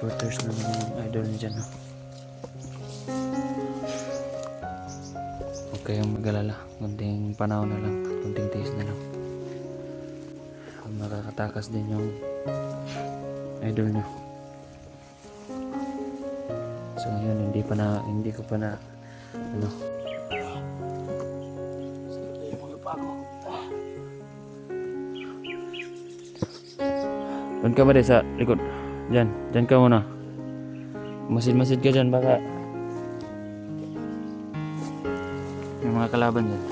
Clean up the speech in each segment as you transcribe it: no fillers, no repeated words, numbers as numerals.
supporters ng idol niya dyan. No? Huwag kayong mag-alala. Kunting panahon na lang. Kunting tiis na lang. Makakatakas din yung idol nyo. So ngayon hindi ko pa na ano. Doon ka ba sa likod? Diyan ka muna. Masid-masid ka dyan, baka may mga kalaban dyan.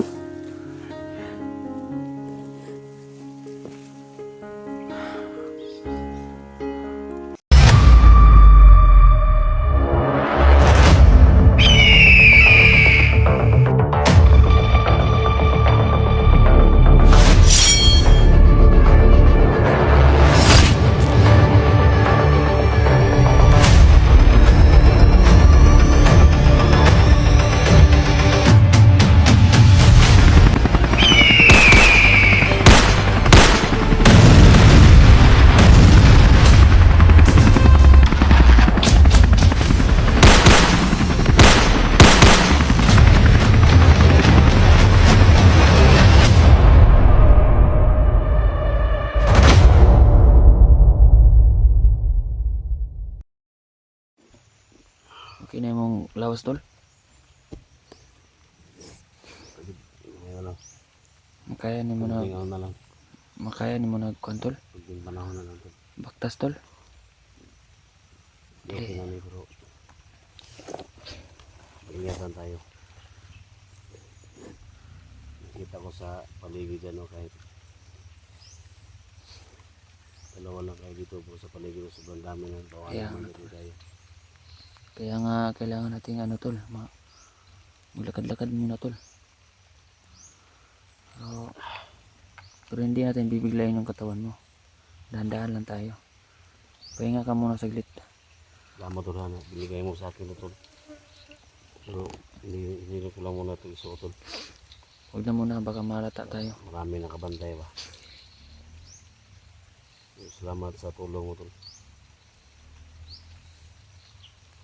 Okay na yung lawas tol? Makaya ni mo na makaya ni mo na kontrol? Pagding panahon na lang tol. Baktas tol? Okay na bro. Ingatan tayo. Nakita ko sa paligid dyan kahit dalawa lang kayo dito po sa paligid. Sobrang dami ng tawanan dito tayo. Kaya nga kailangan natin ano tol, maglakad-lakad muna tol. So, pero hindi natin bibiglayin yung katawan mo. Dahan-dahan lang tayo. Pahinga ka muna saglit. Salamat tol na binigay mo sa akin na tol. Pero hindi ko lang muna ito isuot tol. Huwag na muna, baka malata tayo. Marami nakabantay ba. Salamat sa tulong mo tol.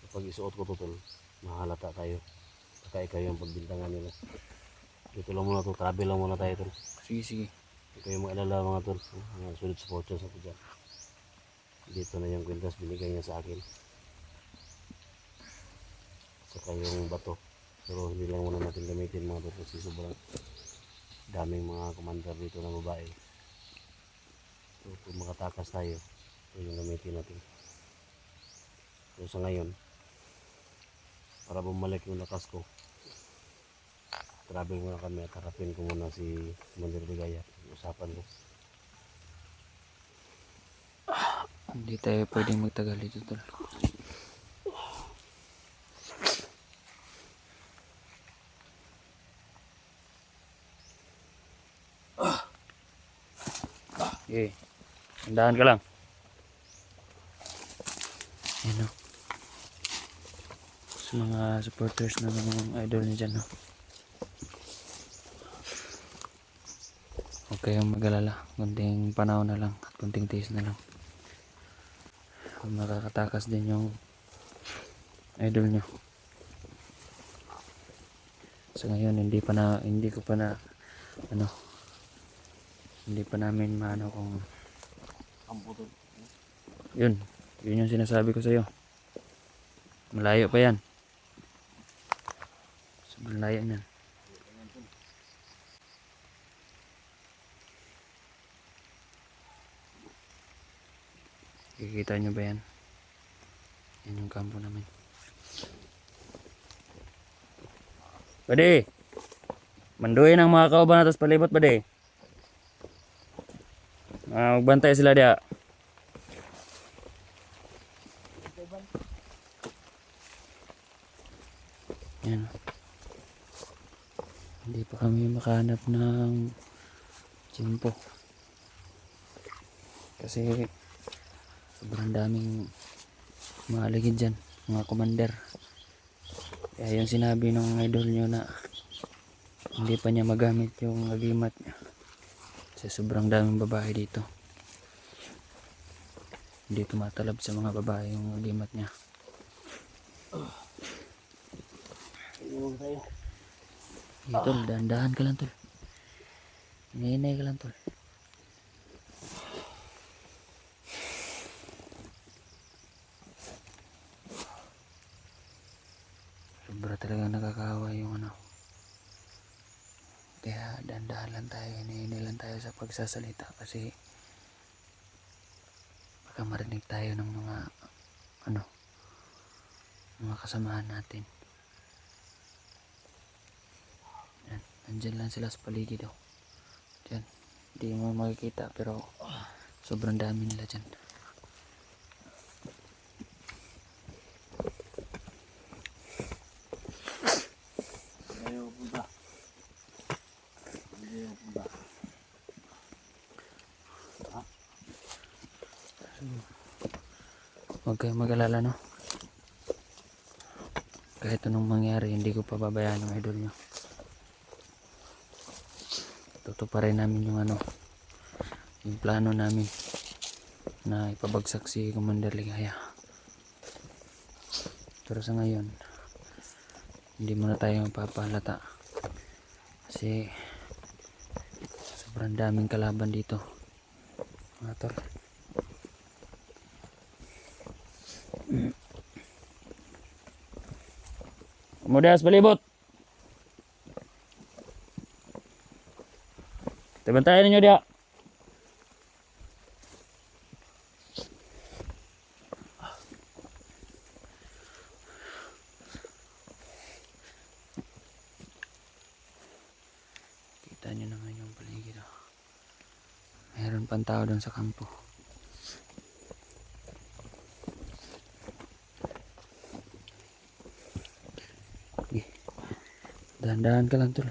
Kapag isuot ko to tol, mahalata tayo. Baka ikaw yung pagbintangan nila. Dito lang muna to, travel lang muna tayo tol. Sige. Ikaw yung mag-alala mga tol. Mga solid supporters ako dyan. Dito na yung kwintas binigay niya sa akin. Saka yung bato. Pero hindi lang muna natin gamitin mga tol kasi sobrang daming mga commander dito na babae. So kung makatakas tayo, ito yung gamitin natin. So sa ngayon, para bumalik yung lakas ko, travel muna kami at harapin ko muna si Commander Ligaya. Usapan ko. Hindi tayo pwedeng magtagal dito tol. Okay. Andahan ka lang. Ayan o. Sa mga supporters na mga idol niya dyan. No? Huwag kayong mag-alala. Kunting panahon na lang at kunting tiis na lang. Makakatakas din yung idol nyo. So ngayon hindi ko pa na ano, hindi pa namin maano kung yun yung sinasabi ko sa iyo. Malayo pa yan. Sobrang layo niyan. Kikita nyo ba yan? Yan yung kampo namin. Bade! Manduin ang mga kauban natas palibot bade. Magbantay sila dia. Yan. Hindi pa kami makahanap ng tiyempo. Kasi sobrang daming mga ligid dyan, mga commander. Kaya yung sinabi ng idol nyo na hindi pa niya magamit yung agimat niya. Kasi sobrang daming babae dito. hindi tumatalab sa mga babae yung limat niya. Iwan tayo. Sige tol, dahan-dahan ka lang tol. Hinay ka lang tol. Sobra talaga nakakahawa yung ano. Kaya dahan-dahan lang tayo, hinay lang tayo sa pagsasalita kasi baka marinig tayo ng mga ano, mga kasamahan natin. Yan, nandyan lang sila sa paligid daw. Diyan, hindi mo makikita pero sobrang dami nila dyan. Ayaw punta. Ayaw punta. Huwag kayong mag-alala no. Kahit anong mangyari, hindi ko pababayaan ang idol nyo. Tutuparin namin yung ano, yung plano namin na ipabagsak si Commander Ligaya. Pero sa ngayon, hindi muna tayo mapapahalata kasi sobrang daming kalaban dito, mga tol. Mudas balibot. Bantayan ninyo dia. Kita nyo naman yung paligid. Mayroon pang tao doon sa kampo. Dahan-dahan ka lang tol.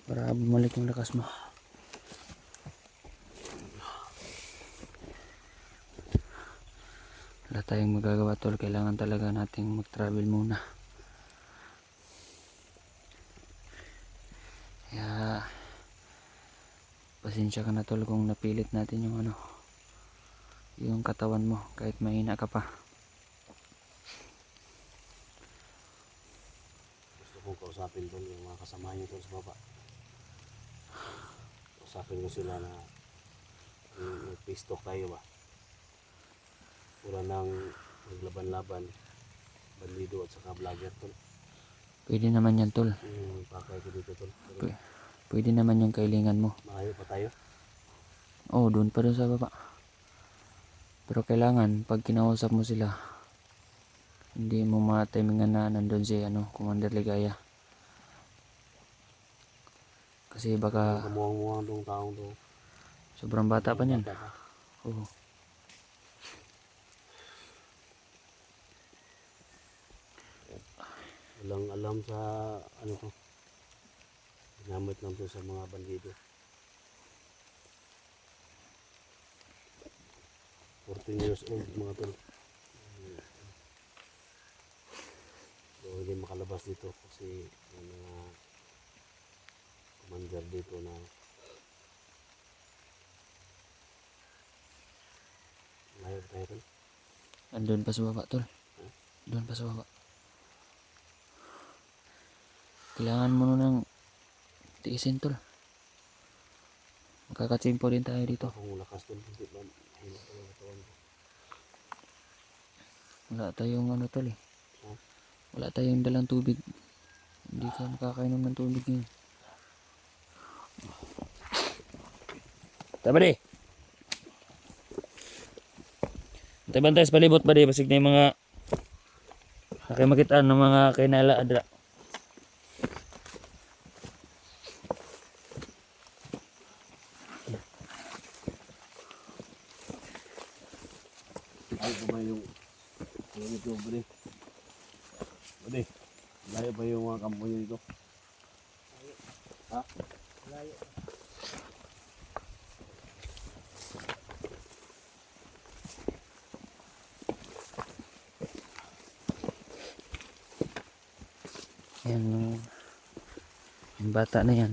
Para bumalik yung lakas mo. Wala tayong magagawa tol. Kailangan talaga nating mag-travel muna. Kaya pasensya ka na tol kung napilit natin yung ano, yung katawan mo kahit mahina ka pa. Gusto kong kausapin doon yung mga kasama niyo doon sa baba. Kausapin ko sila na mag-peace talk tayo ba. Wala nang maglaban-laban, bandido at saka vlogger tol. Pwede naman yan tol. Pakay ko dito tol. Pero Pwede naman yung kailingan mo. malayo pa tayo. Oh, doon pa doon sa baba. Pero kailangan pag kinausap mo sila, hindi mo matimingan na nandun si ano, Commander Ligaya. Kasi baka Kamuang-muang tong taong to. sobrang bata pa niyan. Bata pa. Oo. Walang alam sa ano to. Ginamit lang to sa mga bandido. 14 years old mga tol. So hindi makalabas dito kasi may mga commander dito na layo tayo tol. Andun pa sa baba, tol. Doon pa sa baba. Kailangan mo nang tiisin, tol. Magkakatsimpo din tayo dito. Kung lakas tol, hindi ba mahina ko yung katawan ko. Wala tayong ano, tol eh. Ha? Wala tayong dalang tubig. Hindi ka nakakainom ng tubig ngayon. Tama di. Bantay-bantay sa palibot ba di? Basig na yung mga nakimakitaan ng mga kainala adra. Layo pa ba yung ito bali? Bali, layo pa yung mga kampo nyo dito? Ha? Layo. Ayan yung bata na yan.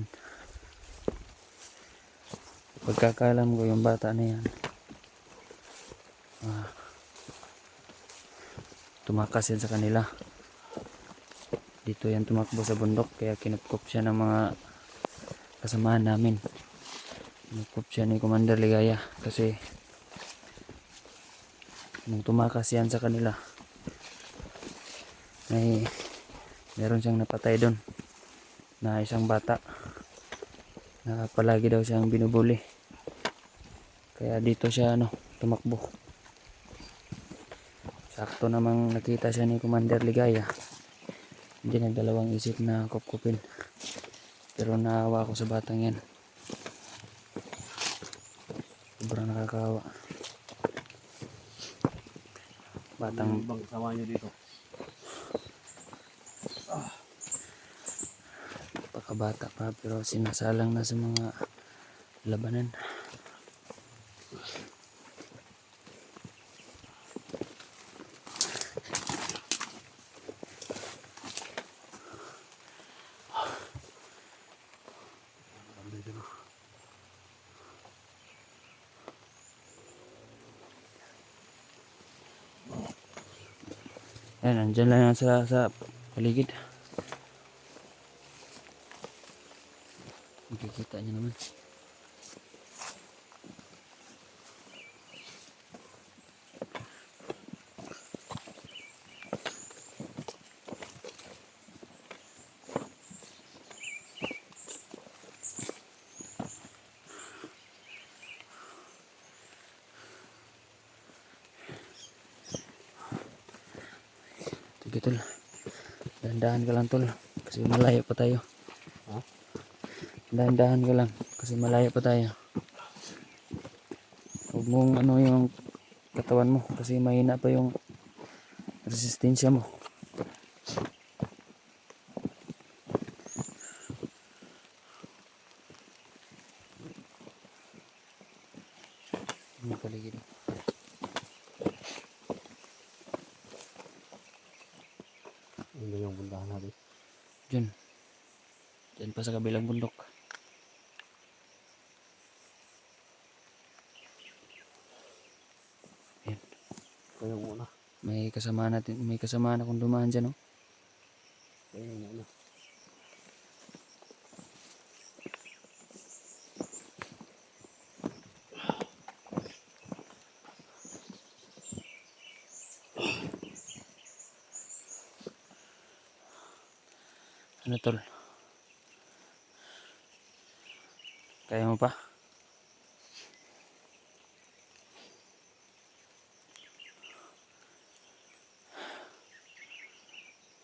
Pagkakalam ko yung bata na yan tumakas yan sa kanila. Dito yan tumakbo sa bundok, kaya kinupkop siya ng mga kasamahan namin. Kinupkop siya ni Commander Ligaya kasi nung tumakas yan sa kanila, meron siyang napatay doon na isang bata na palagi daw siyang binubuli, kaya dito siya tumakbo. Sakto namang nakita siya ni Commander Ligaya, hindi nagdalawang isip na kupkupin, pero naawa ako sa batang yan. Sobrang nakakawa. Batang bang kasama nyo dito? pakabata pa pero sinasalang na sa mga labanan. Ayan, nandyan lang yan sa paligid. Makikita nyo naman. Sige tol, dahan-dahan ka lang tol, kasi malayo pa tayo. Ha? Dahan-dahan ka lang kasi malayo pa tayo. Huwag mong yung katawan mo kasi mahina pa yung resistensya mo. Ano paligid? Ano yung bundahan natin? Diyan pa sa kabilang bundok. Ayan. Kayo muna. May kasama akong dumaan dyan, oh. Kayo muna. Ano tol? Kaya mo pa?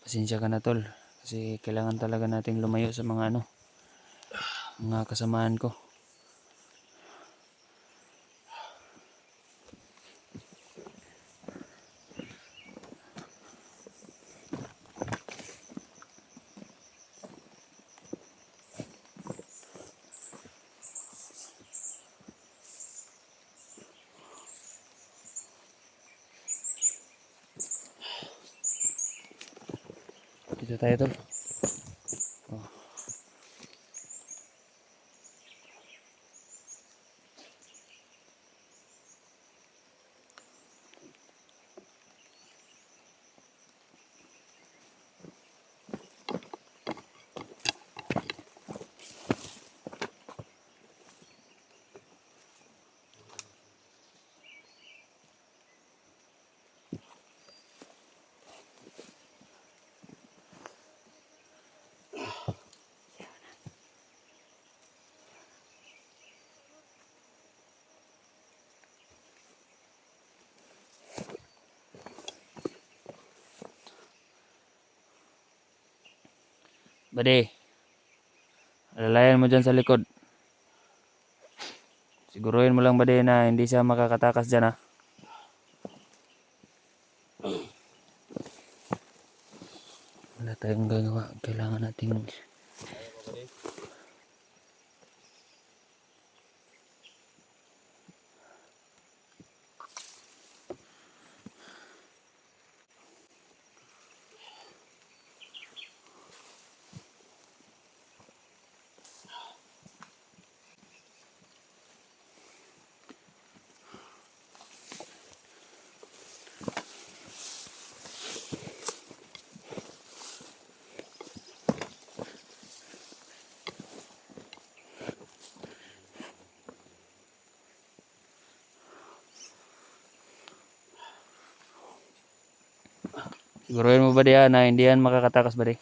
Pasensya ka na tol. Kasi kailangan talaga nating lumayo sa mga mga kasamaan ko. Dito tayo tol. Oh. Bade, alalayan mo dyan sa likod. Siguruhin mo lang bade na hindi siya makakatakas dyan, ha. Wala tayong gagawa. Kailangan nating Siguruhin mo ba diyan na hindi yan makakatakas ba di?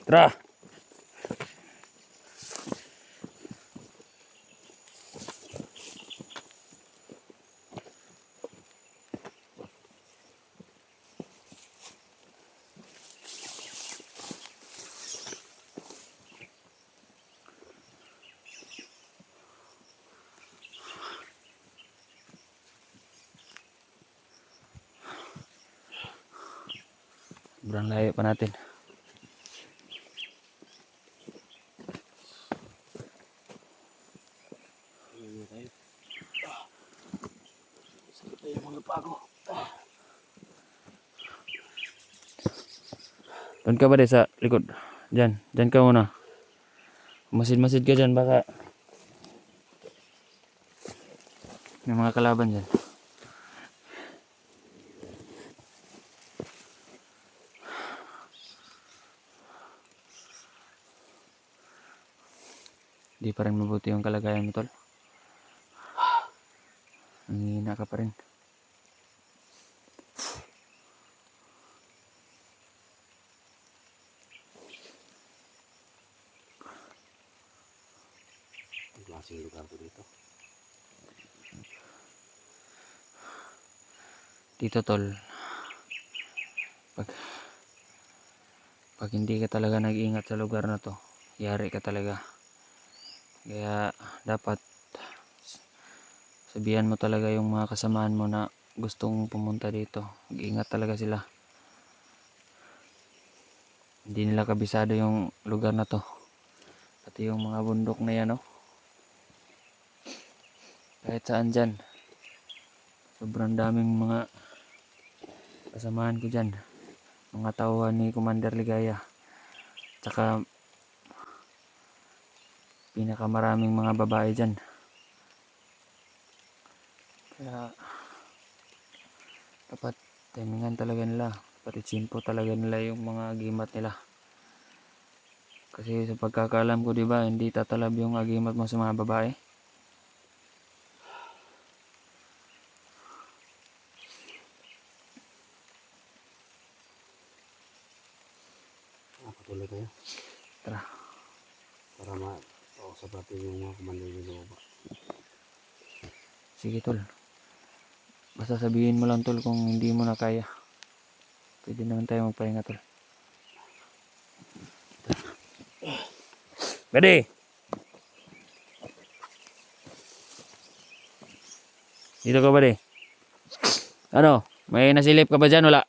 Tara! Sobrang layo pa natin. Sakit na yung mga pago. Doon ka ba di sa likod? Diyan. Diyan ka muna. Masid-masid ka dyan. Baka may mga kalaban dyan. Di pa rin mabuti yung kalagayan mo, tol. Nanghihina ka pa rin. Ang klaseng lugar to dito. Dito, tol. Pag hindi ka talaga nag-iingat sa lugar na to, yari ka talaga. Kaya dapat sabihan mo talaga yung mga kasamaan mo na gustong pumunta dito. Mag-ingat talaga sila. Hindi nila kabisado yung lugar na to. Pati yung mga bundok na yan, oh. Kahit saan dyan. Sobrang daming mga kasamaan ko dyan. Mga tauhan ni Commander Ligaya. Tsaka pinakamaraming mga babae dyan. Kaya dapat timingan talaga nila. Dapat itsimpo talaga nila yung mga agimat nila. Kasi sa pagkakaalam ko, diba, hindi tatalab yung agimat mo sa mga babae. Patuloy tayo. Tara. Para makausap natin yung mga komando dito ba. Sige, tol. Basta sabihin mo lang, tol, kung hindi mo na kaya. Pwede naman tayo magpahinga, tol. Pwede! Dito ka ba, di? Ano? May nasilip ka ba dyan? Wala?